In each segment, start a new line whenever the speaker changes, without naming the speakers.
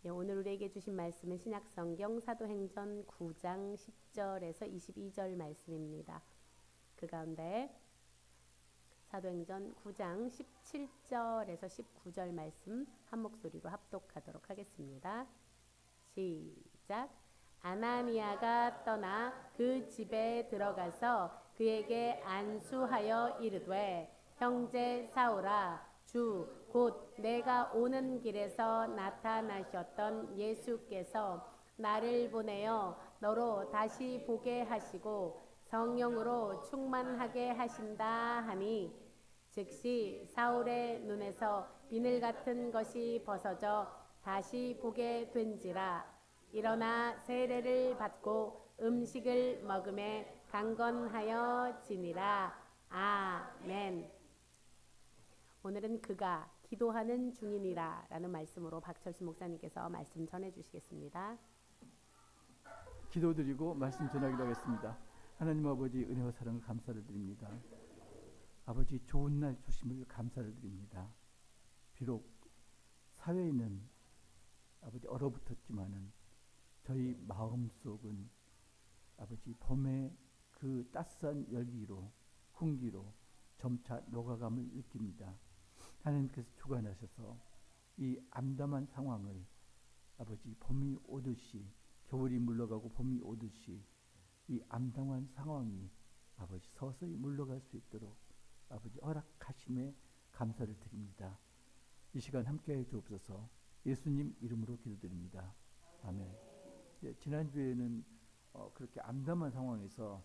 예, 오늘 우리에게 주신 말씀은 신약성경 사도행전 9장 10절에서 22절 말씀입니다. 그 가운데 사도행전 9장 17절에서 19절 말씀 한 목소리로 합독하도록 하겠습니다. 시작. 아나니아가 떠나 그 집에 들어가서 그에게 안수하여 이르되, 형제 사울아, 주 곧 내가 오는 길에서 나타나셨던 예수께서 나를 보내어 너로 다시 보게 하시고 성령으로 충만하게 하신다 하니, 즉시 사울의 눈에서 비늘 같은 것이 벗어져 다시 보게 된지라. 일어나 세례를 받고 음식을 먹음에 강건하여 지니라. 아멘. 오늘은 그가 기도하는 중이니라 라는 말씀으로 박철수 목사님께서 말씀 전해주시겠습니다.
기도드리고 말씀 전하기로 하겠습니다. 하나님 아버지, 은혜와 사랑을 감사를 드립니다. 아버지, 좋은 날 주심을 감사를 드립니다. 비록 사회에는 아버지 얼어붙었지만은 저희 마음속은 아버지 봄의 그 따스한 열기로, 훈기로 점차 녹아감을 느낍니다. 하나님께서 주관하셔서 이 암담한 상황을 아버지 봄이 오듯이, 겨울이 물러가고 봄이 오듯이 이 암담한 상황이 아버지 서서히 물러갈 수 있도록 아버지 허락하심에 감사를 드립니다. 이 시간 함께해 주옵소서. 예수님 이름으로 기도드립니다. 아멘. 지난주에는 그렇게 암담한 상황에서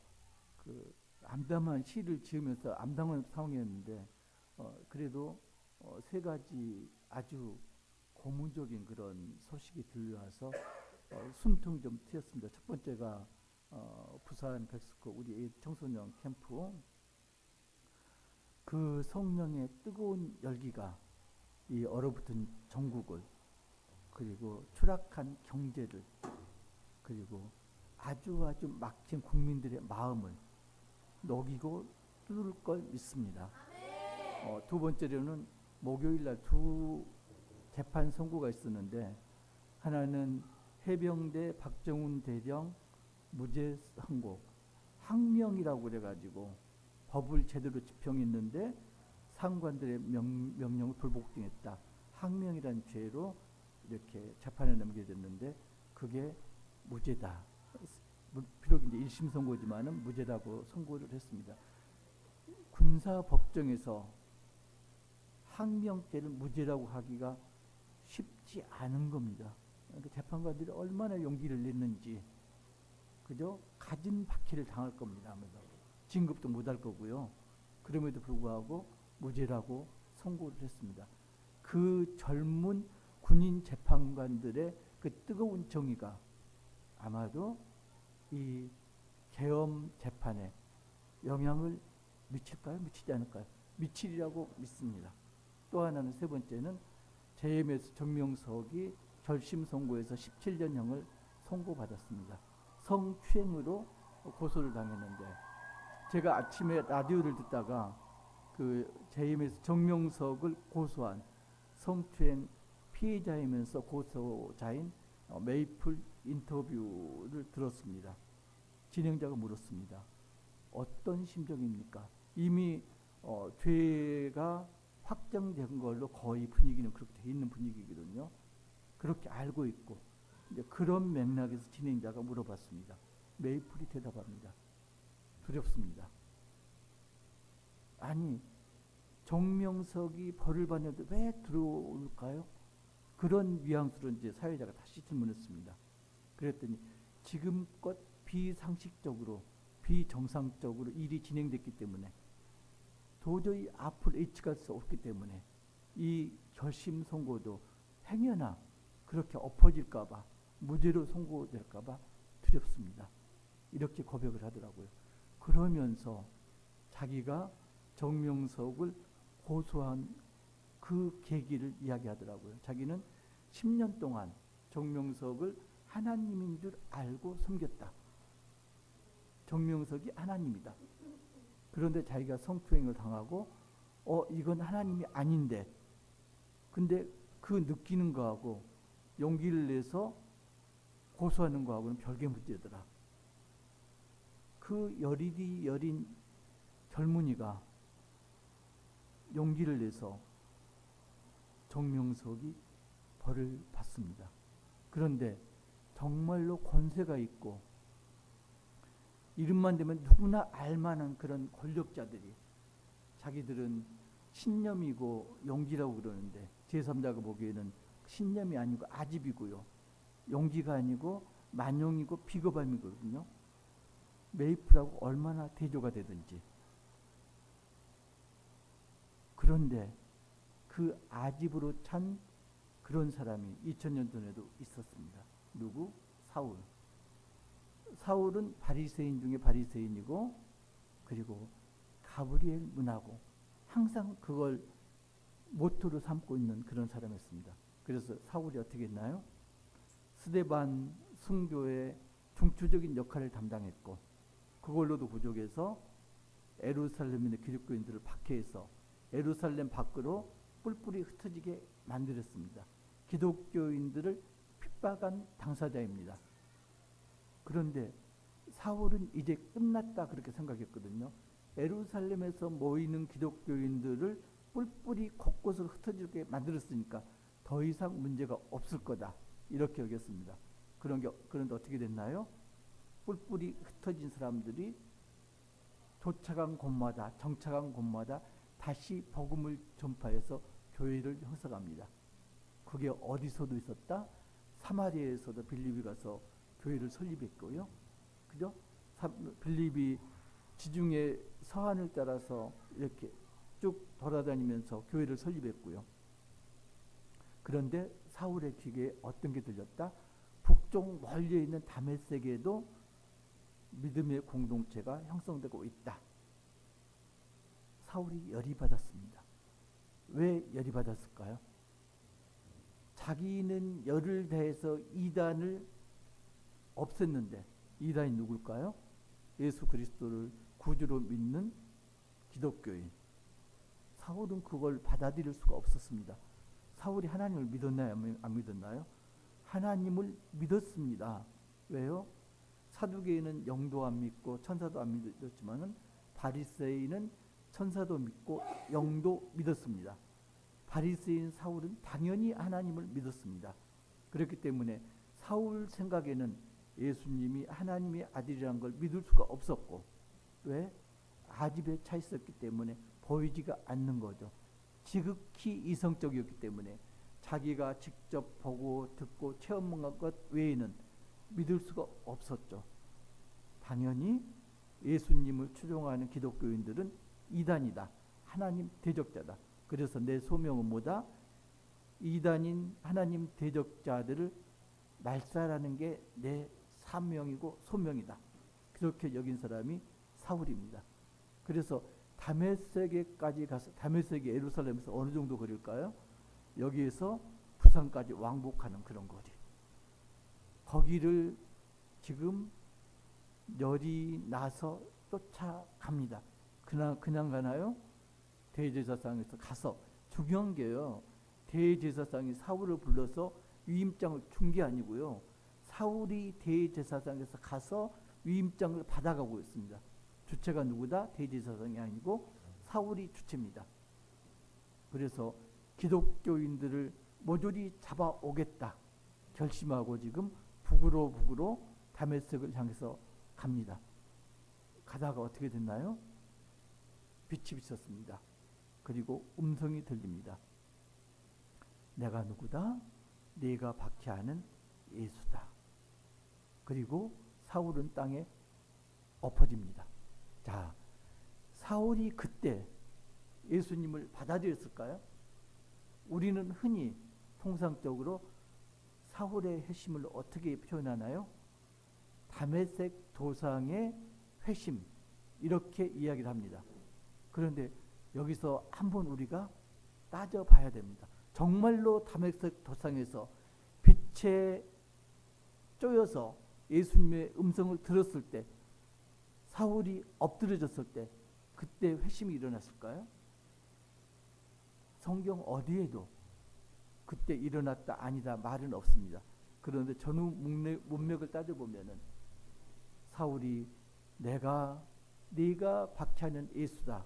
그 암담한 시를 지으면서 암담한 상황이었는데 그래도 세 가지 아주 고무적인 그런 소식이 들려와서 숨통이 좀 트였습니다. 첫 번째가 부산 백스코 우리 청소년 캠프, 그 성령의 뜨거운 열기가 이 얼어붙은 전국을, 그리고 추락한 경제를, 그리고 아주 막힌 국민들의 마음을 녹이고 뚫을 걸 믿습니다. 두 번째로는 목요일날 두 재판 선고가 있었는데, 하나는 해병대 박정훈 대령 무죄 선고, 항명이라고 그래가지고 법을 제대로 집행했는데 상관들의 명령을 불복종했다, 항명이라는 죄로 이렇게 재판에 넘게 됐는데 그게 무죄다. 비록 이제 1심 선고지만은 무죄라고 선고를 했습니다. 군사법정에서 항명죄를 무죄라고 하기가 쉽지 않은 겁니다. 그러니까 재판관들이 얼마나 용기를 냈는지, 그저 가진 박해를 당할 겁니다. 아마도 진급도 못할 거고요. 그럼에도 불구하고 무죄라고 선고를 했습니다. 그 젊은 군인 재판관들의 그 뜨거운 정의가 아마도 이 계엄 재판에 영향을 미칠까요? 미치지 않을까요? 미치리라고 믿습니다. 또 하나는, 세 번째는 JMS 정명석이 결심 선고에서 17년형을 선고받았습니다. 성추행으로 고소를 당했는데, 제가 아침에 라디오를 듣다가 그 JMS 정명석을 고소한 성추행 피해자이면서 고소자인 메이플 인터뷰를 들었습니다. 진행자가 물었습니다. 어떤 심정입니까? 이미 죄가 확정된 걸로 거의 분위기는 그렇게 돼 있는 분위기거든요. 그렇게 알고 있고, 이제 그런 맥락에서 진행자가 물어봤습니다. 메이플이 대답합니다. 두렵습니다. 아니, 정명석이 벌을 받는데 왜 들어올까요? 그런 뉘앙스로 이제 사회자가 다시 질문했습니다. 그랬더니 지금껏 비상식적으로, 비정상적으로 일이 진행됐기 때문에, 도저히 앞을 예측할 수 없기 때문에 이 결심 선고도 행여나 그렇게 엎어질까봐, 무죄로 선고될까봐 두렵습니다. 이렇게 고백을 하더라고요. 그러면서 자기가 정명석을 고소한 그 계기를 이야기하더라고요. 자기는 10년 동안 정명석을 하나님인 줄 알고 섬겼다. 정명석이 하나님이다. 그런데 자기가 성추행을 당하고 이건 하나님이 아닌데, 근데 그 느끼는 거하고 용기를 내서 고소하는 거하고는 별개 문제더라. 그 여리디 여린 젊은이가 용기를 내서 정명석이 벌을 받습니다. 그런데 정말로 권세가 있고 이름만 되면 누구나 알만한 그런 권력자들이 자기들은 신념이고 용기라고 그러는데 제3자가 보기에는 신념이 아니고 아집이고요. 용기가 아니고 만용이고 비겁함이거든요. 메이플하고 얼마나 대조가 되든지. 그런데 그 아집으로 찬 그런 사람이 2000년 전에도 있었습니다. 누구? 사울. 사울은 바리새인 중에 바리새인이고 그리고 가브리엘 문하고 항상 그걸 모토로 삼고 있는 그런 사람이었습니다. 그래서 사울이 어떻게 했나요? 스데반 순교의 중추적인 역할을 담당했고 그걸로도 부족해서 예루살렘에 있는 기독교인들을 박해해서 예루살렘 밖으로 뿔뿔이 흩어지게 만들었습니다. 기독교인들을 핍박한 당사자입니다. 그런데 사울은 이제 끝났다 그렇게 생각했거든요. 예루살렘에서 모이는 기독교인들을 뿔뿔이 곳곳으로 흩어지게 만들었으니까 더 이상 문제가 없을 거다 이렇게 여겼습니다. 그런데 어떻게 됐나요? 뿔뿔이 흩어진 사람들이 도착한 곳마다 정착한 곳마다 다시 복음을 전파해서 교회를 형성합니다. 그게 어디서도 있었다? 사마리아에서도 빌립이 가서 교회를 설립했고요. 그죠? 빌립이 지중해 서안을 따라서 이렇게 쭉 돌아다니면서 교회를 설립했고요. 그런데 사울의 귀에 어떤 게 들렸다? 북쪽 멀리 있는 다메섹에도 믿음의 공동체가 형성되고 있다. 사울이 열이 받았습니다. 왜 열이 받았을까요? 자기는 열을 다해서 이단을 없앴는데 이단이 누굴까요? 예수 그리스도를 구주로 믿는 기독교인. 사울은 그걸 받아들일 수가 없었습니다. 사울이 하나님을 믿었나요? 안 믿었나요? 하나님을 믿었습니다. 왜요? 사두개인은 영도 안 믿고 천사도 안 믿었지만은 바리새인은 천사도 믿고 영도 믿었습니다. 바리새인 사울은 당연히 하나님을 믿었습니다. 그렇기 때문에 사울 생각에는 예수님이 하나님의 아들이라는 걸 믿을 수가 없었고 왜? 아집에 차 있었기 때문에 보이지가 않는 거죠. 지극히 이성적이었기 때문에 자기가 직접 보고 듣고 체험한 것 외에는 믿을 수가 없었죠. 당연히 예수님을 추종하는 기독교인들은 이단이다. 하나님 대적자다. 그래서 내 소명은 뭐다? 이단인 하나님 대적자들을 말살하는 게 내 사명이고 소명이다. 그렇게 여긴 사람이 사울입니다. 그래서 다메섹에까지 가서 다메섹이 예루살렘에서 어느 정도 거리일까요? 여기에서 부산까지 왕복하는 그런 거리. 거기를 지금 열이 나서 쫓아갑니다. 그냥 가나요? 대제사장에서 가서 중요한 게요. 대제사장이 사울을 불러서 위임장을 준 게 아니고요. 사울이 대제사장에서 가서 위임장을 받아가고 있습니다. 주체가 누구다? 대제사장이 아니고 사울이 주체입니다. 그래서 기독교인들을 모조리 잡아오겠다 결심하고 지금 북으로 다메섹을 향해서 갑니다. 가다가 어떻게 됐나요? 빛이 비쳤습니다. 그리고 음성이 들립니다. 내가 누구다? 네가 박해하는 예수다. 그리고 사울은 땅에 엎어집니다. 자, 사울이 그때 예수님을 받아들였을까요? 우리는 흔히 통상적으로 사울의 회심을 어떻게 표현하나요? 다메섹 도상의 회심 이렇게 이야기를 합니다. 그런데 여기서 한번 우리가 따져봐야 됩니다. 정말로 다메섹 도상에서 빛에 쪼여서 예수님의 음성을 들었을 때 사울이 엎드려졌을 때 그때 회심이 일어났을까요? 성경 어디에도 그때 일어났다 아니다 말은 없습니다. 그런데 전후 문맥을 따져보면은 사울이 네가 박해하는 예수다.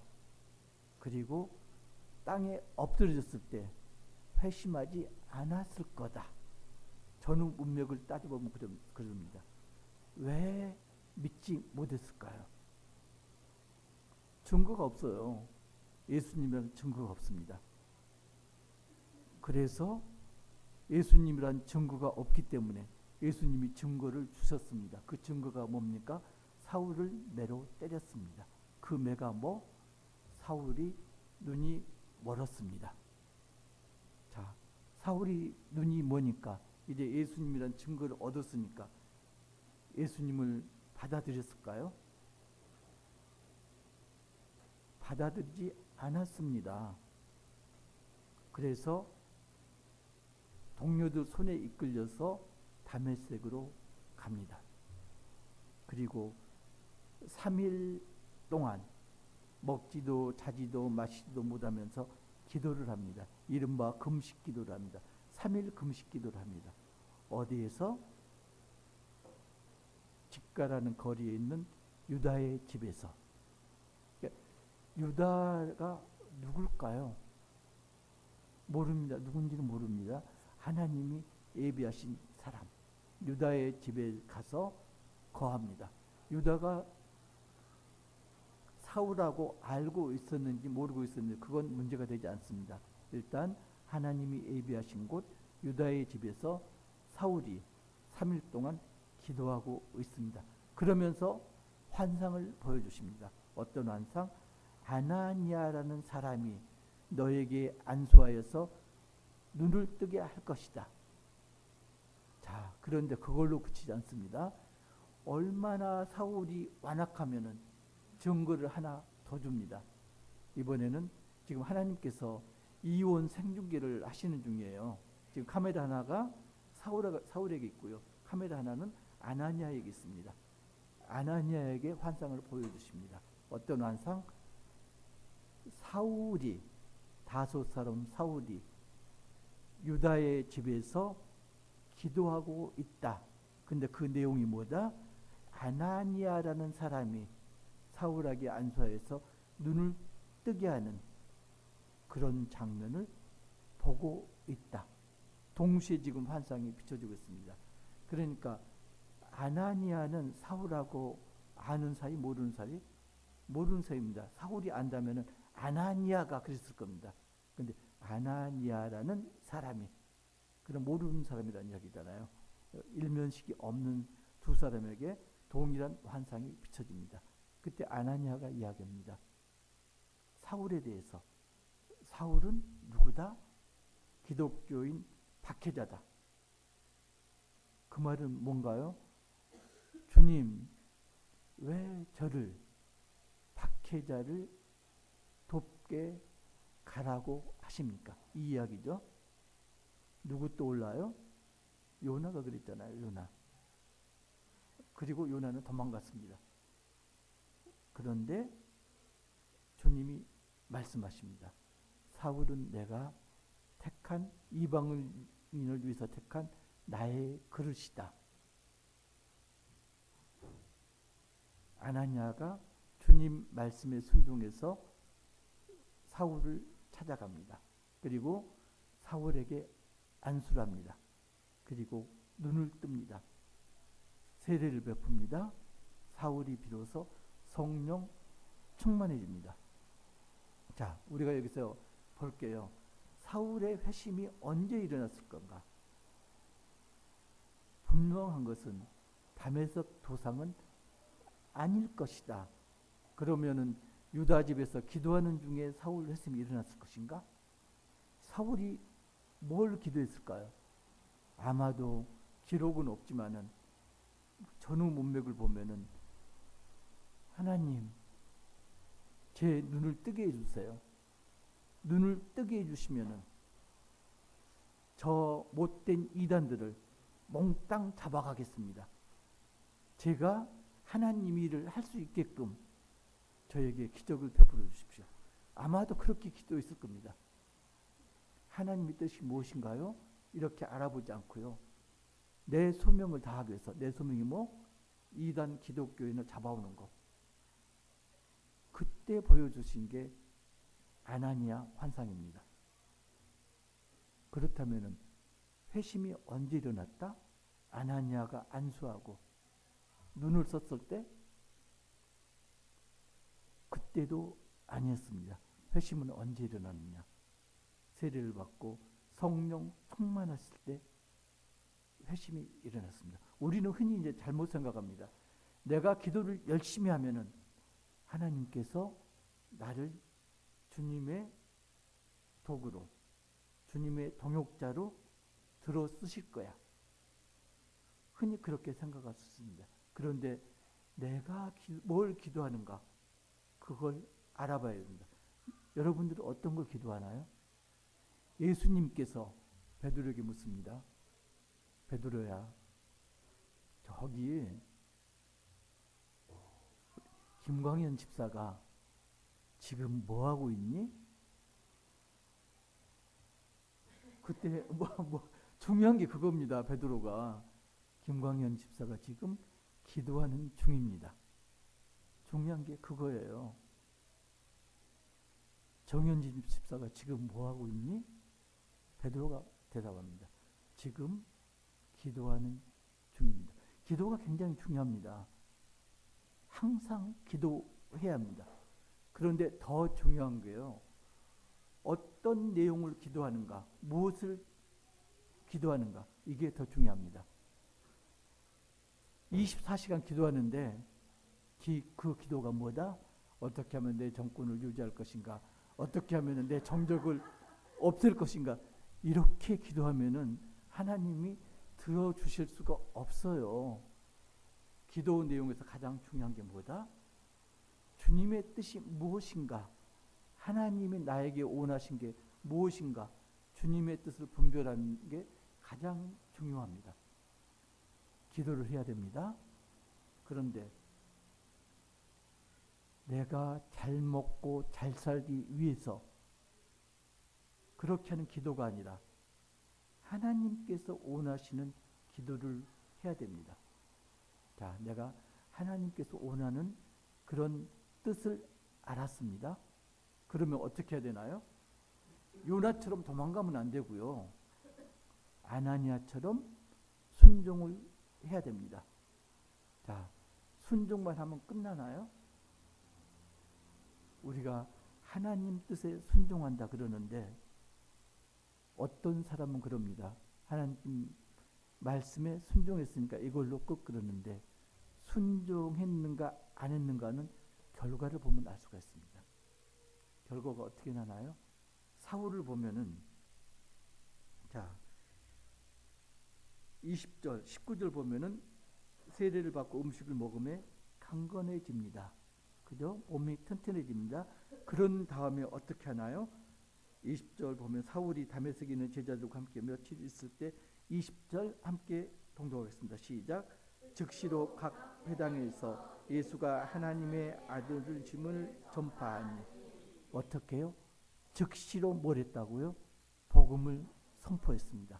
그리고 땅에 엎드려졌을 때 회심하지 않았을 거다. 전후 문맥을 따져보면 그럽니다. 왜 믿지 못했을까요? 증거가 없어요. 예수님이라는 증거가 없습니다. 그래서 예수님이란 증거가 없기 때문에 예수님이 증거를 주셨습니다. 그 증거가 뭡니까? 사울을 매로 때렸습니다. 그 매가 사울이 눈이 멀었습니다. 자, 사울이 눈이 머니까 이제 예수님이란 증거를 얻었으니까 예수님을 받아들였을까요? 받아들이지 않았습니다. 그래서 동료들 손에 이끌려서 다메섹으로 갑니다. 그리고 3일 동안 먹지도 자지도 마시지도 못하면서 기도를 합니다. 이른바 금식 기도를 합니다. 3일 금식 기도를 합니다. 어디에서? 집가라는 거리에 있는 유다의 집에서. 유다가 누굴까요? 모릅니다. 누군지는 모릅니다. 하나님이 예비하신 사람. 유다의 집에 가서 거합니다. 유다가 사울하고 알고 있었는지 모르고 있었는지 그건 문제가 되지 않습니다. 일단 하나님이 예비하신 곳 유다의 집에서 사울이 3일 동안 기도하고 있습니다. 그러면서 환상을 보여주십니다. 어떤 환상? 아나니아라는 사람이 너에게 안수하여서 눈을 뜨게 할 것이다. 자, 그런데 그걸로 그치지 않습니다. 얼마나 사울이 완악하면은 증거를 하나 더 줍니다. 이번에는 지금 하나님께서 이혼 생중계를 하시는 중이에요. 지금 카메라 하나가 사울에게 있고요. 카메라 하나는 아나니아에게 있습니다. 아나니아에게 환상을 보여주십니다. 어떤 환상? 사울이 다소 사람 사울이 유다의 집에서 기도하고 있다. 근데 그 내용이 뭐다? 아나니아라는 사람이 사울에게 안수하여서 눈을 뜨게 하는 그런 장면을 보고 있다. 동시에 지금 환상이 비춰지고 있습니다. 그러니까 아나니아는 사울하고 아는 사이 모르는 사이? 모르는 사이입니다. 사울이 안다면은 아나니아가 그랬을 겁니다. 근데 아나니아라는 사람이 그럼 모르는 사람이라는 이야기잖아요. 일면식이 없는 두 사람에게 동일한 환상이 비춰집니다. 그때 아나니아가 이야기합니다. 사울에 대해서. 사울은 누구다? 기독교인 박해자다. 그 말은 뭔가요? 주님, 왜 저를 박해자를 돕게 가라고 하십니까? 이 이야기죠. 누구 떠올라요? 요나가 그랬잖아요. 요나. 그리고 요나는 도망갔습니다. 그런데 주님이 말씀하십니다. 사울은 내가 택한 이방인을 위해서 택한 나의 그릇이다. 아나니아가 주님 말씀에 순종해서 사울을 찾아갑니다. 그리고 사울에게 안수를 합니다. 그리고 눈을 뜹니다. 세례를 베풉니다. 사울이 비로소 성령 충만해집니다. 자, 우리가 여기서 볼게요. 사울의 회심이 언제 일어났을 건가? 분명한 것은 다메섹 도상은 아닐 것이다. 그러면은 유다 집에서 기도하는 중에 사울 회심이 일어났을 것인가? 사울이 뭘 기도했을까요? 아마도 기록은 없지만은 전후 문맥을 보면은 하나님, 제 눈을 뜨게 해주세요. 눈을 뜨게 해주시면은 저 못된 이단들을 몽땅 잡아가겠습니다. 제가 하나님 일을 할 수 있게끔 저에게 기적을 베풀어 주십시오. 아마도 그렇게 기도했을 겁니다. 하나님의 뜻이 무엇인가요? 이렇게 알아보지 않고요. 내 소명을 다하기 위해서, 내 소명이 뭐? 이단 기독교인을 잡아오는 것. 그때 보여주신 게 아나니아 환상입니다. 그렇다면 회심이 언제 일어났다? 아나니아가 안수하고 눈을 썼을 때? 그때도 아니었습니다. 회심은 언제 일어났느냐? 세례를 받고 성령 충만하실 때 회심이 일어났습니다. 우리는 흔히 이제 잘못 생각합니다. 내가 기도를 열심히 하면은 하나님께서 나를 주님의 도구로, 주님의 동역자로 들어 쓰실 거야. 흔히 그렇게 생각할 수 있습니다. 그런데 내가 뭘 기도하는가? 그걸 알아봐야 됩니다. 여러분들은 어떤 걸 기도하나요? 예수님께서 베드로에게 묻습니다. 베드로야, 저기 김광현 집사가 지금 뭐 하고 있니? 그때 중요한 게 그겁니다. 베드로가 김광현 집사가 지금 기도하는 중입니다. 중요한 게 그거예요. 정현진 집사가 지금 뭐 하고 있니? 베드로가 대답합니다. 지금 기도하는 중입니다. 기도가 굉장히 중요합니다. 항상 기도해야 합니다. 그런데 더 중요한 게요. 어떤 내용을 기도하는가, 무엇을 기도하는가, 이게 더 중요합니다. 24시간 기도하는데 그 기도가 뭐다? 어떻게 하면 내 정권을 유지할 것인가? 어떻게 하면 내 정적을 없앨 것인가? 이렇게 기도하면은 하나님이 들어주실 수가 없어요. 기도 내용에서 가장 중요한 게 뭐다? 주님의 뜻이 무엇인가? 하나님이 나에게 원하신 게 무엇인가? 주님의 뜻을 분별하는 게 가장 중요합니다. 기도를 해야 됩니다. 그런데 내가 잘 먹고 잘 살기 위해서 그렇게 하는 기도가 아니라 하나님께서 원하시는 기도를 해야 됩니다. 자, 내가 하나님께서 원하는 그런 뜻을 알았습니다. 그러면 어떻게 해야 되나요? 요나처럼 도망가면 안 되고요. 아나니아처럼 순종을 해야 됩니다. 자, 순종만 하면 끝나나요? 우리가 하나님 뜻에 순종한다 그러는데 어떤 사람은 그럽니다. 하나님 말씀에 순종했으니까 이걸로 끝 그러는데 순종했는가 안 했는가는 결과를 보면 알 수가 있습니다. 결과가 어떻게 나나요? 사울을 보면은 자 20절 19절 보면은 세례를 받고 음식을 먹음에 강건해집니다. 그죠? 몸이 튼튼해집니다. 그런 다음에 어떻게 하나요? 20절 보면 사울이 다메섹에 있는 제자들과 함께 며칠 있을 때 20절 함께 동독하겠습니다. 시작. 즉시로 각 회당에서 예수가 하나님의 아들을 짐을 전파하니 어떻게 해요? 즉시로 뭘 했다고요? 복음을 선포했습니다.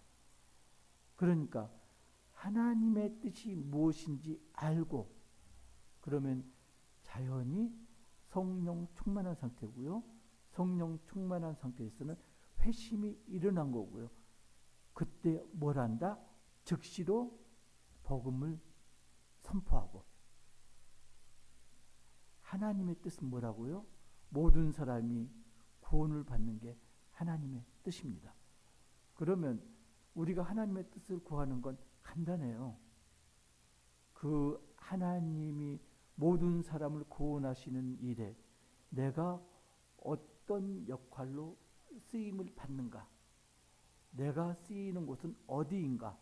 그러니까 하나님의 뜻이 무엇인지 알고 그러면 자연히 성령 충만한 상태고요. 성령 충만한 상태에서는 회심이 일어난 거고요. 그때 뭘 한다? 즉시로 복음을 선포하고 하나님의 뜻은 뭐라고요? 모든 사람이 구원을 받는 게 하나님의 뜻입니다. 그러면 우리가 하나님의 뜻을 구하는 건 간단해요. 그 하나님이 모든 사람을 구원하시는 일에 내가 어떤 역할로 쓰임을 받는가? 내가 쓰이는 곳은 어디인가?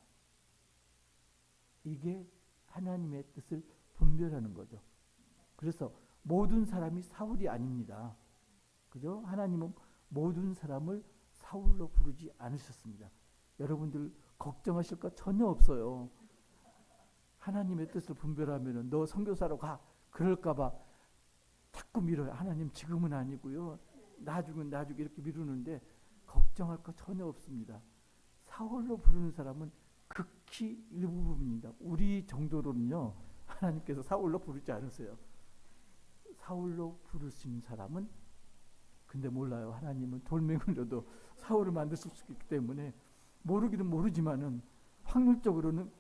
이게 하나님의 뜻을 분별하는 거죠. 그래서 모든 사람이 사울이 아닙니다. 그죠? 하나님은 모든 사람을 사울로 부르지 않으셨습니다. 여러분들 걱정하실 거 전혀 없어요. 하나님의 뜻을 분별하면은 너 선교사로 가. 그럴까봐 자꾸 미뤄요. 하나님 지금은 아니고요. 나중에 이렇게 미루는데 걱정 걱정할 거 전혀 없습니다. 사울로 부르는 사람은 극히 일부분입니다. 우리 정도로는요, 하나님께서 사울로 부르지 않으세요. 사울로 부르신 사람은, 근데 몰라요. 하나님은 돌멩이로도 사울을 만드실 수 있기 때문에 모르기는 모르지만은 확률적으로는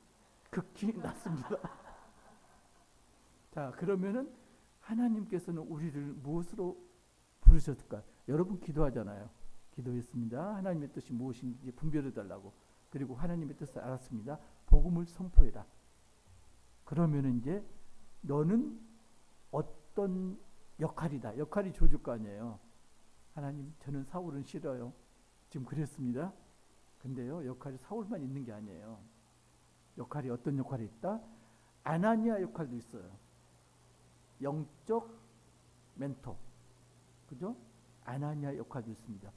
극히 낮습니다. 자, 그러면은 하나님께서는 우리를 무엇으로 부르셨을까? 여러분 기도하잖아요. 기도했습니다. 하나님의 뜻이 무엇인지 분별해 달라고. 그리고 하나님의 뜻을 알았습니다. 복음을 선포해라. 그러면 이제 너는 어떤 역할이다. 역할이 주어질 거 아니에요. 하나님, 저는 사울은 싫어요. 지금 그랬습니다. 근데요, 역할이 사울만 있는 게 아니에요. 역할이 어떤 역할이 있다? 아나니아 역할도 있어요. 영적 멘토. 그죠? 아나니아 역할도 있습니다.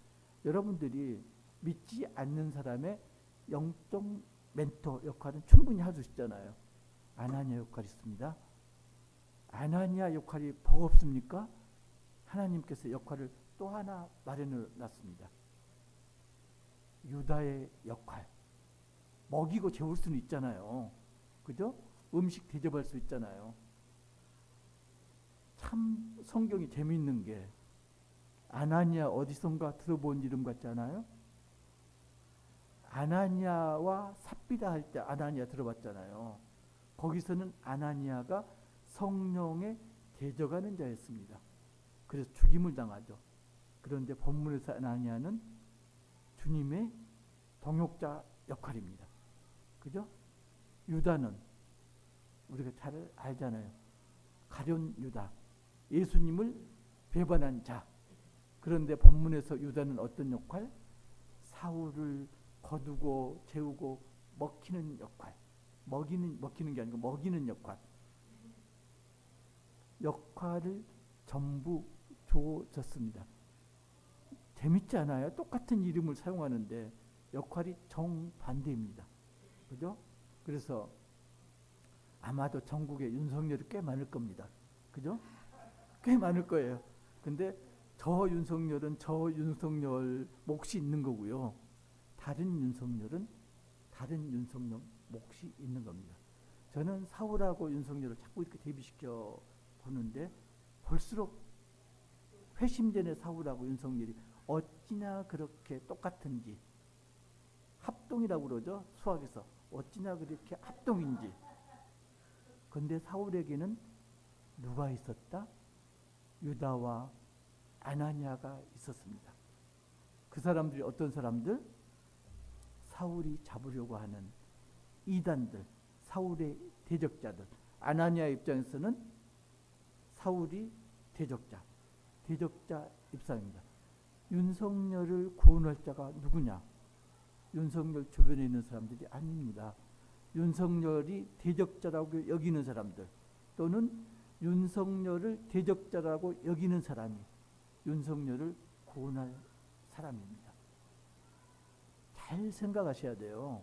여러분들이 믿지 않는 사람의 영적 멘토 역할은 충분히 할 수 있잖아요. 아나니아 역할이 있습니다. 아나니아 역할이 버겁습니까? 하나님께서 역할을 또 하나 마련해 놨습니다. 유다의 역할. 먹이고 재울 수는 있잖아요. 그죠? 음식 대접할 수 있잖아요. 참 성경이 재미있는 게 아나니아 어디선가 들어본 이름 같지 않아요? 아나니아와 삽비라 할 때 아나니아 들어봤잖아요. 거기서는 아나니아가 성령에 대적하는 자였습니다. 그래서 죽임을 당하죠. 그런데 본문에서 아나니아는 주님의 동역자 역할입니다. 그죠? 유다는 우리가 잘 알잖아요. 가룟 유다. 예수님을 배반한 자. 그런데 본문에서 유다는 어떤 역할? 사울을 거두고 재우고 먹히는 역할. 먹이는 게 아니고 먹이는 역할. 역할을 전부 주어졌습니다. 재밌지 않아요? 똑같은 이름을 사용하는데 역할이 정반대입니다. 그죠? 그래서 아마도 전국에 윤석열이 꽤 많을 겁니다. 그죠? 꽤 많을 거예요. 근데 저 윤석열은 저 윤석열 몫이 있는 거고요. 다른 윤석열은 다른 윤석열 몫이 있는 겁니다. 저는 사울하고 윤석열을 자꾸 이렇게 대비시켜 보는데 볼수록 회심 전에 사울하고 윤석열이 어찌나 그렇게 똑같은지, 합동이라고 그러죠. 수학에서 어찌나 그렇게 합동인지. 그런데 사울에게는 누가 있었다? 유다와 아나니아가 있었습니다. 그 사람들이 어떤 사람들? 사울이 잡으려고 하는 이단들, 사울의 대적자들. 아나니아 입장에서는 사울이 대적자 입장입니다. 윤석열을 구원할 자가 누구냐? 윤석열 주변에 있는 사람들이 아닙니다. 윤석열이 대적자라고 여기는 사람들, 또는 윤석열을 대적자라고 여기는 사람이 윤석열을 구원할 사람입니다. 잘 생각하셔야 돼요.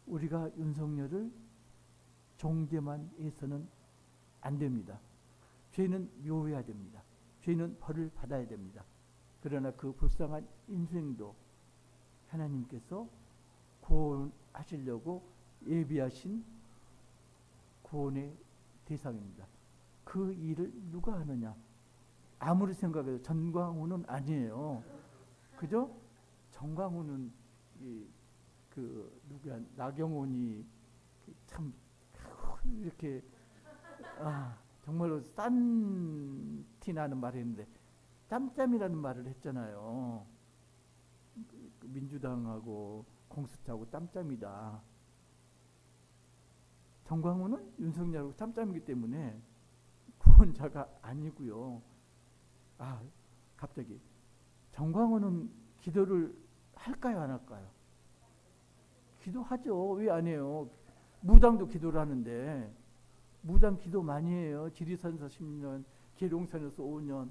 우리가 윤석열을 종죄만 해서는 안 됩니다. 죄는 묘해야 됩니다. 죄는 벌을 받아야 됩니다. 그러나 그 불쌍한 인생도 하나님께서 구원하시려고 예비하신 구원의 대상입니다. 그 일을 누가 하느냐? 아무리 생각해도 전광훈은 아니에요. 그죠? 전광훈은 누구야? 나경원이 참 이렇게 정말로 싼 티 나는 말을 했는데 짬짬이라는 말을 했잖아요. 민주당하고 공수처하고 짬짬이다. 정광훈은 윤석열하고 짬짬이기 때문에 구원자가 아니고요. 갑자기 정광훈은 기도를 할까요, 안 할까요? 기도하죠. 왜 안 해요? 무당도 기도를 하는데 무당 기도 많이 해요. 지리산에서 10년, 계룡산에서 5년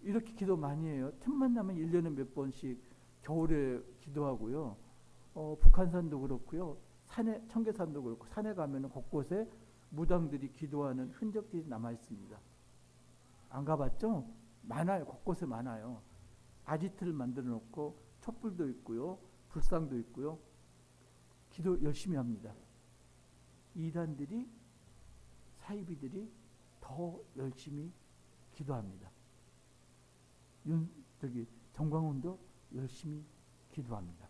이렇게 기도 많이 해요. 틈만 나면 1년에 몇 번씩 겨울에 기도하고요. 북한산도 그렇고요. 산에, 청계산도 그렇고 산에 가면 곳곳에 무당들이 기도하는 흔적들이 남아 있습니다. 안 가봤죠? 많아요. 곳곳에 많아요. 아지트를 만들어 놓고 촛불도 있고요. 불상도 있고요. 기도 열심히 합니다. 이단들이 사이비들이 더 열심히 기도합니다. 정광훈도 열심히 기도합니다.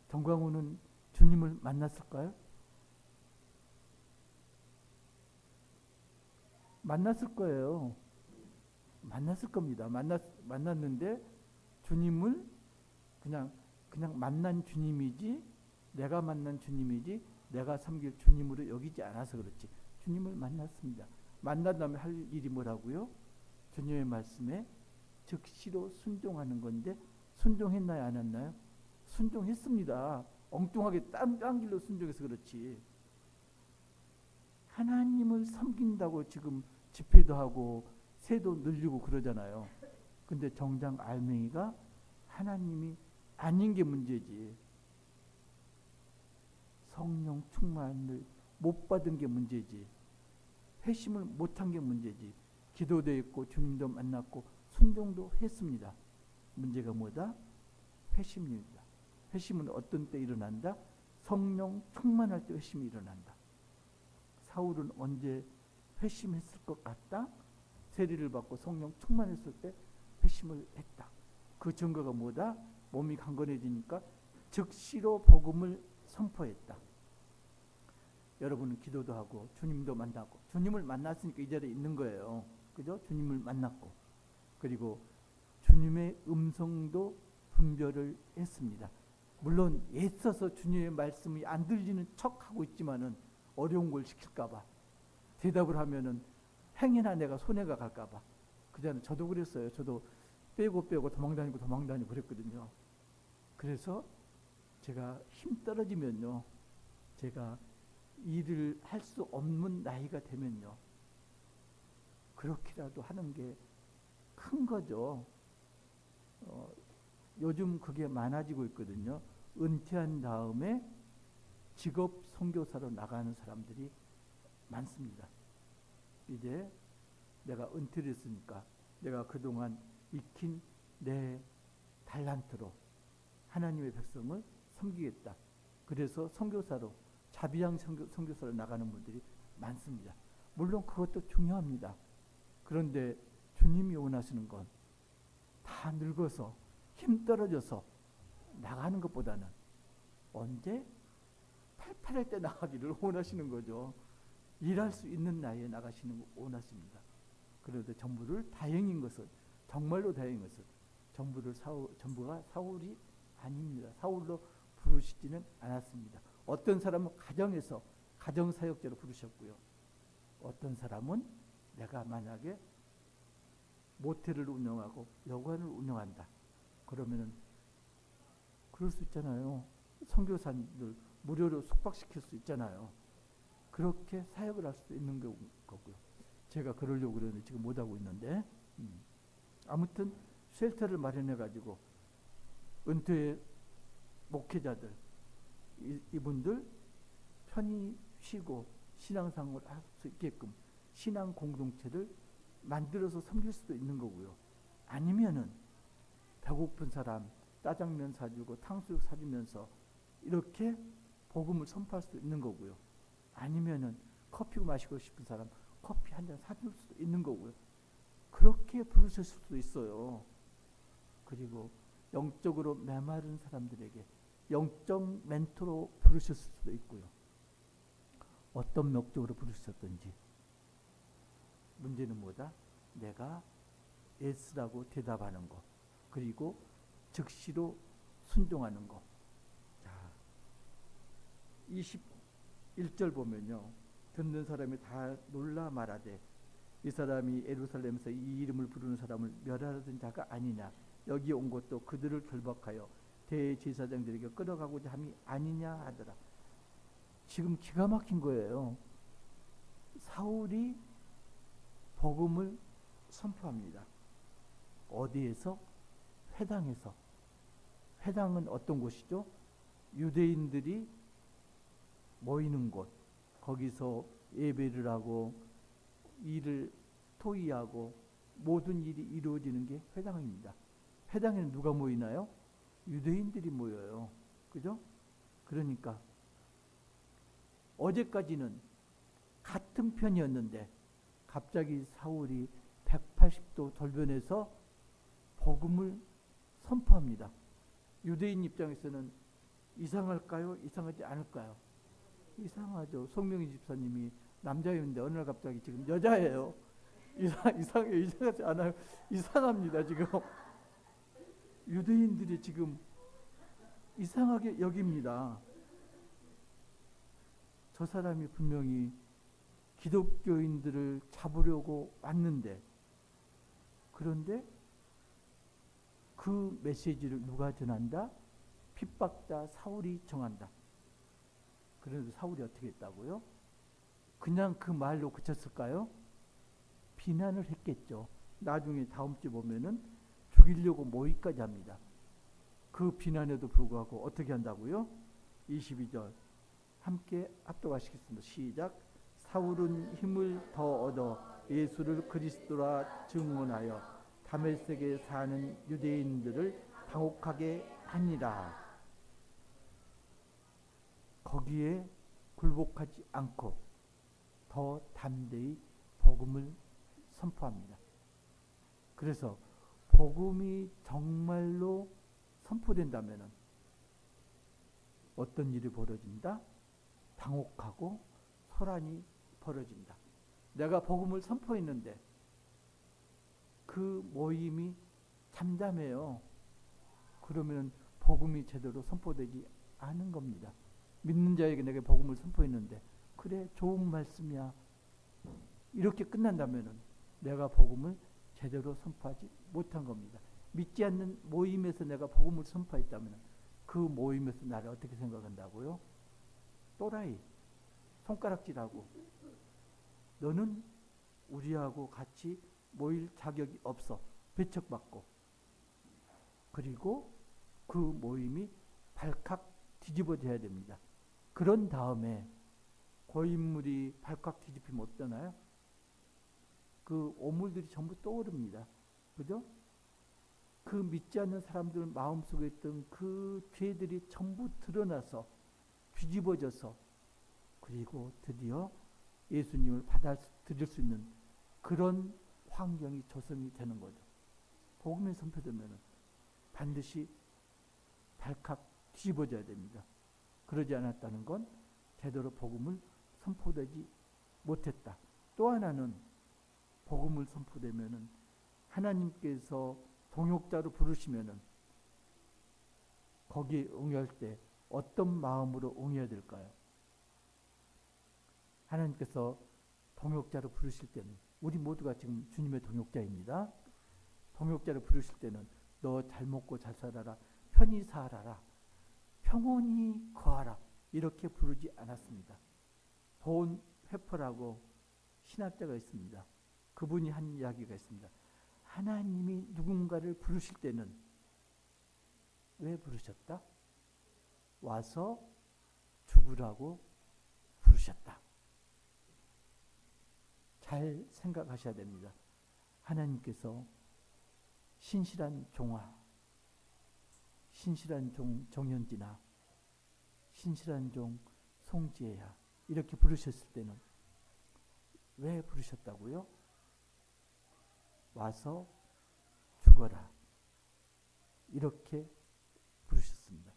정광훈은 주님을 만났을까요? 만났을 거예요. 만났을 겁니다. 만났는데 주님을 그냥 만난 주님이지, 내가 만난 주님이지 내가 섬길 주님으로 여기지 않아서 그렇지. 주님을 만났습니다. 만난 다음에 할 일이 뭐라고요? 주님의 말씀에 즉시로 순종하는 건데, 순종했나요? 안 했나요? 순종했습니다. 엉뚱하게 딴 길로 순종해서 그렇지. 하나님을 섬긴다고 지금 집회도 하고 새도 늘리고 그러잖아요. 근데 정작 알맹이가 하나님이 아닌 게 문제지. 성령 충만을 못 받은 게 문제지. 회심을 못한 게 문제지. 기도도 했고 주님도 만났고 순종도 했습니다. 문제가 뭐다? 회심입니다. 회심은 어떤 때 일어난다? 성령 충만할 때 회심이 일어난다. 사울은 언제 회심했을 것 같다? 세리를 받고 성령 충만했을 때 회심을 했다. 그 증거가 뭐다? 몸이 강건해지니까 즉시로 복음을 선포했다. 여러분은 기도도 하고 주님도 만나고, 주님을 만났으니까 이 자리에 있는 거예요. 그죠? 주님을 만났고, 그리고 주님의 음성도 분별을 했습니다. 물론 애써서 주님의 말씀이 안 들리는 척하고 있지만은 어려운 걸 시킬까봐, 대답을 하면은 행여나 내가 손해가 갈까봐. 그전에 저도 그랬어요. 저도 빼고 도망다니고 그랬거든요. 그래서 제가 힘 떨어지면요, 제가 일을 할 수 없는 나이가 되면요, 그렇게라도 하는 게 큰 거죠. 요즘 그게 많아지고 있거든요. 은퇴한 다음에 직업 선교사로 나가는 사람들이 많습니다. 이제 내가 은퇴를 했으니까 내가 그동안 익힌 내 달란트로 하나님의 백성을 섬기겠다. 그래서 선교사로, 자비양 선교사로 나가는 분들이 많습니다. 물론 그것도 중요합니다. 그런데 주님이 원하시는 건 다 늙어서 힘 떨어져서 나가는 것보다는 언제? 팔팔할 때 나가기를 원하시는 거죠. 일할 수 있는 나이에 나가시는 거 원하십니다. 그런데 전부를 다행인 것은, 정말로 다행인 것은 전부가 사울이 아닙니다. 사울로 부르시지는 않았습니다. 어떤 사람은 가정에서 가정사역자로 부르셨고요. 어떤 사람은 내가 만약에 모텔을 운영하고 여관을 운영한다. 그러면은 그럴 수 있잖아요. 선교사님들 무료로 숙박시킬 수 있잖아요. 그렇게 사역을 할 수도 있는 거고요. 제가 그러려고 그러는데 지금 못하고 있는데, 아무튼 쉘터를 마련해 가지고 은퇴 목회자들, 이분들 편히 쉬고 신앙생활을 할 수 있게끔 신앙 공동체를 만들어서 섬길 수도 있는 거고요. 아니면은 배고픈 사람 짜장면 사주고 탕수육 사주면서 이렇게 복음을 선포할 수도 있는 거고요. 아니면은 커피 마시고 싶은 사람 커피 한 잔 사줄 수도 있는 거고요. 그렇게 부르실 수도 있어요. 그리고 영적으로 메마른 사람들에게 영적 멘토로 부르실 수도 있고요. 어떤 목적으로 부르셨든지. 문제는 뭐다? 내가 예스라고 대답하는 거, 그리고 즉시로 순종하는 거. 자, 21절 보면요, 듣는 사람이 다 놀라 말하되 이 사람이 예루살렘에서 이 이름을 부르는 사람을 멸하던 자가 아니냐, 여기 온 것도 그들을 결박하여 대제사장들에게 끌어가고자 함이 아니냐 하더라. 지금 기가 막힌 거예요. 사울이 복음을 선포합니다. 어디에서? 회당에서. 회당은 어떤 곳이죠? 유대인들이 모이는 곳. 거기서 예배를 하고 일을 토의하고 모든 일이 이루어지는 게 회당입니다. 회당에는 누가 모이나요? 유대인들이 모여요. 그죠? 그러니까 어제까지는 같은 편이었는데 갑자기 사울이 180도 돌변해서 복음을 선포합니다. 유대인 입장에서는 이상할까요? 이상하지 않을까요? 이상하죠. 송명희 집사님이 남자였는데 어느 날 갑자기 지금 여자예요. 이상하지 않아요? 이상합니다. 지금 유대인들이 지금 이상하게 여깁니다. 저 사람이 분명히 기독교인들을 잡으려고 왔는데, 그런데 그 메시지를 누가 전한다? 핍박자 사울이 정한다. 그래서 사울이 어떻게 했다고요? 그냥 그 말로 그쳤을까요? 비난을 했겠죠. 나중에 다음 주 보면은 죽이려고 모의까지 합니다. 그 비난에도 불구하고 어떻게 한다고요? 22절 함께 합독하시겠습니다. 시작. 사울은 힘을 더 얻어 예수를 그리스도라 증언하여 다메섹에 사는 유대인들을 당혹하게 하니라. 거기에 굴복하지 않고 더 담대히 복음을 선포합니다. 그래서 복음이 정말로 선포된다면 어떤 일이 벌어진다? 당혹하고 소란이 벌어진다. 내가 복음을 선포했는데 그 모임이 잠잠해요. 그러면 복음이 제대로 선포되지 않은 겁니다. 믿는 자에게 내가 복음을 선포했는데 그래 좋은 말씀이야 이렇게 끝난다면 내가 복음을 제대로 선포하지 못한 겁니다. 믿지 않는 모임에서 내가 복음을 선포했다면 그 모임에서 나를 어떻게 생각한다고요? 또라이, 손가락질하고 너는 우리하고 같이 모일 자격이 없어. 배척받고. 그리고 그 모임이 발칵 뒤집어져야 됩니다. 그런 다음에 고인물이 발칵 뒤집히면 어떠나요? 그 오물들이 전부 떠오릅니다. 그죠? 그 믿지 않는 사람들 마음속에 있던 그 죄들이 전부 드러나서 뒤집어져서 그리고 드디어 예수님을 받아들일 수 있는 그런 환경이 조성이 되는 거죠. 복음이 선포되면 반드시 발칵 뒤집어져야 됩니다. 그러지 않았다는 건 제대로 복음을 선포되지 못했다. 또 하나는 복음을 선포되면 하나님께서 동역자로 부르시면 거기에 응할 때 어떤 마음으로 응해야 될까요? 하나님께서 동역자로 부르실 때는 우리 모두가 지금 주님의 동역자입니다. 동역자로 부르실 때는 너 잘 먹고 잘 살아라, 편히 살아라, 평온히 거하라 이렇게 부르지 않았습니다. 돈 회퍼라고 신학자가 있습니다. 그분이 한 이야기가 있습니다. 하나님이 누군가를 부르실 때는 왜 부르셨다? 와서 죽으라고 부르셨다. 잘 생각하셔야 됩니다. 하나님께서 신실한 종아, 신실한 종 정현진아, 신실한 종 송지혜야 이렇게 부르셨을 때는 왜 부르셨다고요? 와서 죽어라 이렇게 부르셨습니다.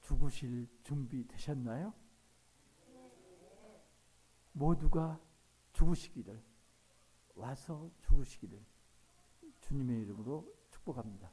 죽으실 준비 되셨나요? 모두가 죽으시기를, 와서 죽으시기를 주님의 이름으로 축복합니다.